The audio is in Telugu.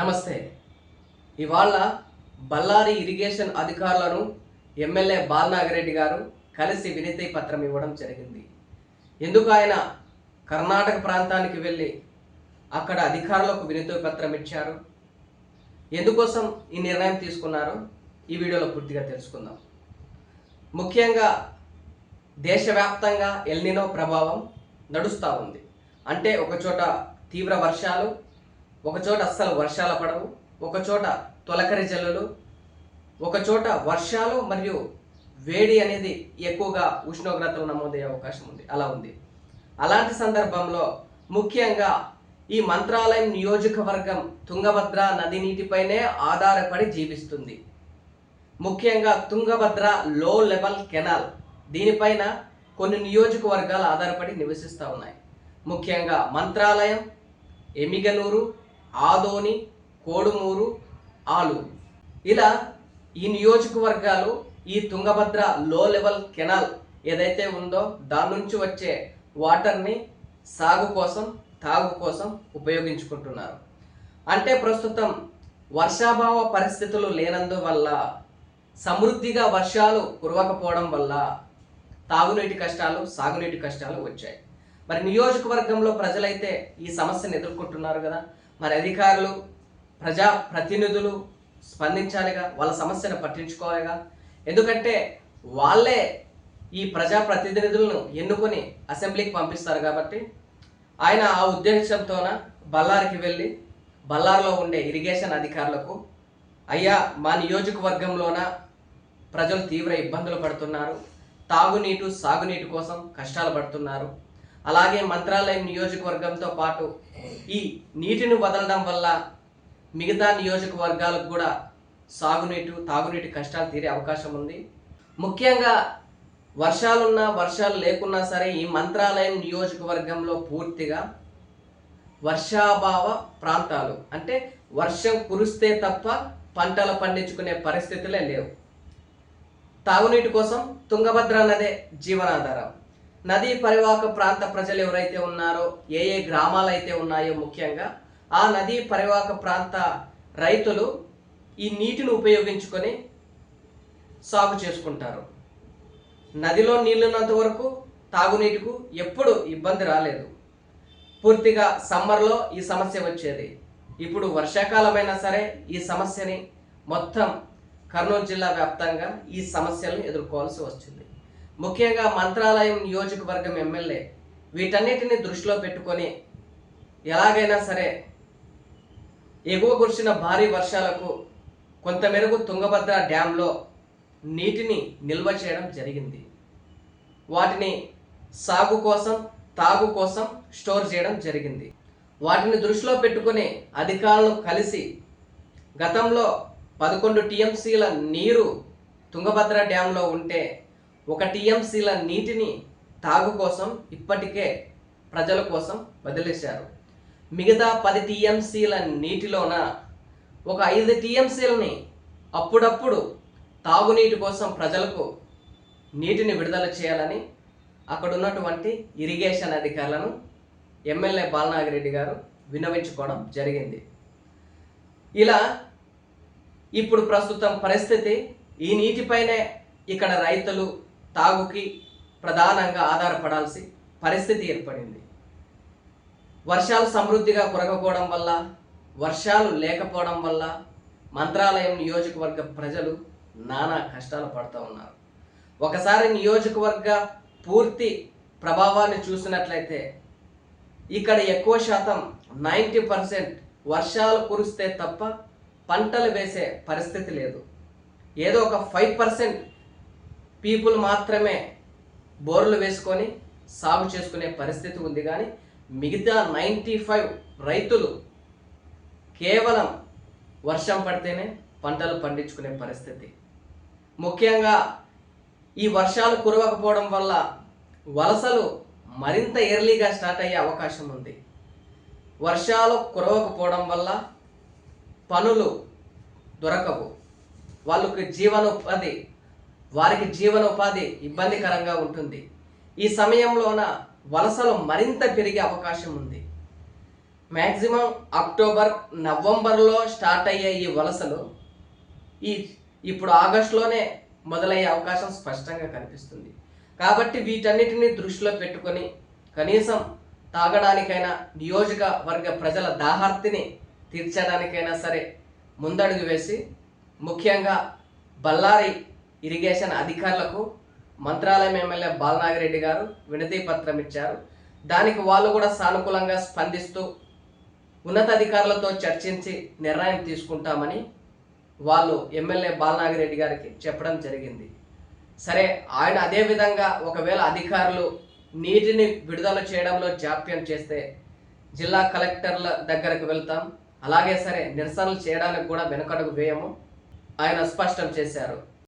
నమస్తే. ఇవాళ బళ్ళారి ఇరిగేషన్ అధికారులను ఎమ్మెల్యే బాలనాగిరెడ్డి గారు కలిసి వినతి పత్రం ఇవ్వడం జరిగింది. ఎందుకు ఆయన కర్ణాటక ప్రాంతానికి వెళ్ళి అక్కడ అధికారులకు వినతి పత్రం ఇచ్చారు, ఎందుకోసం ఈ నిర్ణయం తీసుకున్నారో ఈ వీడియోలో పూర్తిగా తెలుసుకుందాం. ముఖ్యంగా దేశవ్యాప్తంగా ఎల్నినో ప్రభావం నడుస్తూ ఉంది. అంటే ఒకచోట తీవ్ర వర్షాలు, ఒకచోట అస్సలు వర్షాలు పడవు, ఒకచోట తొలకరి జల్లులు, ఒకచోట వర్షాలు మరియు వేడి అనేది ఎక్కువగా ఉష్ణోగ్రతలు నమోదయ్యే అవకాశం ఉంది. అలా ఉంది. అలాంటి సందర్భంలో ముఖ్యంగా ఈ మంత్రాలయం నియోజకవర్గం తుంగభద్ర నది నీటిపైనే ఆధారపడి జీవిస్తుంది. ముఖ్యంగా తుంగభద్ర లో లెవెల్ కెనాల్, దీనిపైన కొన్ని నియోజకవర్గాలు ఆధారపడి నివసిస్తూ ఉన్నాయి. ముఖ్యంగా మంత్రాలయం, ఎమిగనూరు, ఆదోని, కోడుమూరు, ఆలూరు, ఇలా ఈ నియోజకవర్గాలు ఈ తుంగభద్ర లో లెవెల్ కెనాల్ ఏదైతే ఉందో దాని నుంచి వచ్చే వాటర్ని సాగు కోసం, తాగు కోసం ఉపయోగించుకుంటున్నారు. అంటే ప్రస్తుతం వర్షాభావ పరిస్థితులు లేనందువల్ల, సమృద్ధిగా వర్షాలు కురవకపోవడం వల్ల తాగునీటి కష్టాలు, సాగునీటి కష్టాలు వచ్చాయి. మరి నియోజకవర్గంలో ప్రజలైతే ఈ సమస్యను ఎదుర్కొంటున్నారు కదా. మరి అధికారులు, ప్రజా ప్రతినిధులు స్పందించాలిగా, వాళ్ళ సమస్యను పట్టించుకోవాలిగా. ఎందుకంటే వాళ్ళే ఈ ప్రజా ప్రతినిధులను ఎన్నుకొని అసెంబ్లీకి పంపిస్తారు కాబట్టి ఆయన ఆ ఉద్దేశంతోన బళ్ళారికి వెళ్ళి బళ్ళారిలో ఉండే ఇరిగేషన్ అధికారులకు, అయ్యా మా నియోజకవర్గంలోన ప్రజలు తీవ్ర ఇబ్బందులు పడుతున్నారు, తాగునీటి, సాగునీటి కోసం కష్టాలు పడుతున్నారు, అలాగే మంత్రాలయం నియోజకవర్గంతో పాటు ఈ నీటిని వదలడం వల్ల మిగతా నియోజకవర్గాలకు కూడా సాగునీటి, తాగునీటి కష్టాలు తీరే అవకాశం ఉంది. ముఖ్యంగా వర్షాలున్నా వర్షాలు లేకున్నా సరే ఈ మంత్రాలయం నియోజకవర్గంలో పూర్తిగా వర్షాభావ ప్రాంతాలు, అంటే వర్షం కురిస్తే తప్ప పంటలు పండించుకునే పరిస్థితులే లేవు. తాగునీటి కోసం తుంగభద్ర నదే జీవనాధారం. నదీ పరివాహక ప్రాంత ప్రజలు ఎవరైతే ఉన్నారో, ఏ ఏ గ్రామాలు అయితే ఉన్నాయో, ముఖ్యంగా ఆ నదీ పరివాహక ప్రాంత రైతులు ఈ నీటిని ఉపయోగించుకొని సాగు చేసుకుంటారు. నదిలో నీళ్ళున్నంత వరకు తాగునీటికి ఎప్పుడు ఇబ్బంది రాలేదు. పూర్తిగా సమ్మర్లో ఈ సమస్య వచ్చేది. ఇప్పుడు వర్షాకాలమైనా సరే ఈ సమస్యని మొత్తం కర్నూలు జిల్లా వ్యాప్తంగా ఈ సమస్యలను ఎదుర్కోవాల్సి వస్తుంది. ముఖ్యంగా మంత్రాలయం నియోజకవర్గం ఎమ్మెల్యే వీటన్నిటిని దృష్టిలో పెట్టుకొని ఎలాగైనా సరే ఎగువ కురిసిన భారీ వర్షాలకు కొంతమేరకు తుంగభద్ర డ్యాంలో నీటిని నిల్వ చేయడం జరిగింది. వాటిని సాగు కోసం, తాగు కోసం స్టోర్ చేయడం జరిగింది. వాటిని దృష్టిలో పెట్టుకొని అధికారులు కలిసి గతంలో 11 టీఎంసీల నీరు తుంగభద్ర డ్యాంలో ఉంటే 1 టీఎంసీల నీటిని తాగు కోసం ఇప్పటికే ప్రజల కోసం వదిలేశారు. మిగతా 10 టీఎంసీల నీటిలోన ఒక 5 టీఎంసీలని అప్పుడప్పుడు తాగునీటి కోసం ప్రజలకు నీటిని విడుదల చేయాలని అక్కడ ఉన్నటువంటి ఇరిగేషన్ అధికారులను ఎమ్మెల్యే బాలనాగిరెడ్డి గారు విన్నవించుకోవడం జరిగింది. ఇలా ఇప్పుడు ప్రస్తుతం పరిస్థితి ఈ నీటిపైనే ఇక్కడ రైతులు తాగుకి ప్రధానంగా ఆధారపడాల్సి పరిస్థితి ఏర్పడింది. వర్షాలు సమృద్ధిగా కురగకపోవడం వల్ల, వర్షాలు లేకపోవడం వల్ల మంత్రాలయం నియోజకవర్గ ప్రజలు నానా కష్టాలు పడుతూ ఉన్నారు. ఒకసారి నియోజకవర్గ పూర్తి ప్రభావాన్ని చూసినట్లయితే ఇక్కడ ఎక్కువ శాతం 90% వర్షాలు కురిస్తే తప్ప పంటలు వేసే పరిస్థితి లేదు. ఏదో ఒక 5% పీపుల్ మాత్రమే బోర్లు వేసుకొని సాగు చేసుకునే పరిస్థితి ఉంది. కానీ మిగతా 95 రైతులు కేవలం వర్షం పడితేనే పంటలు పండించుకునే పరిస్థితి. ముఖ్యంగా ఈ వర్షాలు కురవకపోవడం వల్ల వలసలు మరింత ఎర్లీగా స్టార్ట్ అయ్యే అవకాశం ఉంది. వర్షాలు కురవకపోవడం వల్ల పనులు దొరకవు, వారికి జీవనోపాధి ఇబ్బందికరంగా ఉంటుంది. ఈ సమయంలోన వలసలు మరింత పెరిగే అవకాశం ఉంది. మ్యాక్సిమం అక్టోబర్ నవంబర్లో స్టార్ట్ అయ్యే ఈ వలసలు ఈ ఇప్పుడు ఆగస్టులోనే మొదలయ్యే అవకాశం స్పష్టంగా కనిపిస్తుంది. కాబట్టి వీటన్నిటిని దృష్టిలో పెట్టుకొని కనీసం తాగడానికైనా, నియోజకవర్గ ప్రజల దాహార్తిని తీర్చడానికైనా సరే ముందడుగు వేసి, ముఖ్యంగా బళ్ళారి ఇరిగేషన్ అధికారులకు మంత్రాలయం ఎమ్మెల్యే బాలనాగిరెడ్డి గారు వినతి పత్రం ఇచ్చారు. దానికి వాళ్ళు కూడా సానుకూలంగా స్పందిస్తూ ఉన్నతాధికారులతో చర్చించి నిర్ణయం తీసుకుంటామని వాళ్ళు ఎమ్మెల్యే బాలనాగిరెడ్డి గారికి చెప్పడం జరిగింది. సరే, ఆయన అదేవిధంగా ఒకవేళ అధికారులు నీటిని విడుదల చేయడంలో జాప్యం చేస్తే జిల్లా కలెక్టర్ల దగ్గరకు వెళ్తాం, అలాగే సరే నిరసనలు చేయడానికి కూడా వెనకడుగు వేయము ఆయన స్పష్టం చేశారు.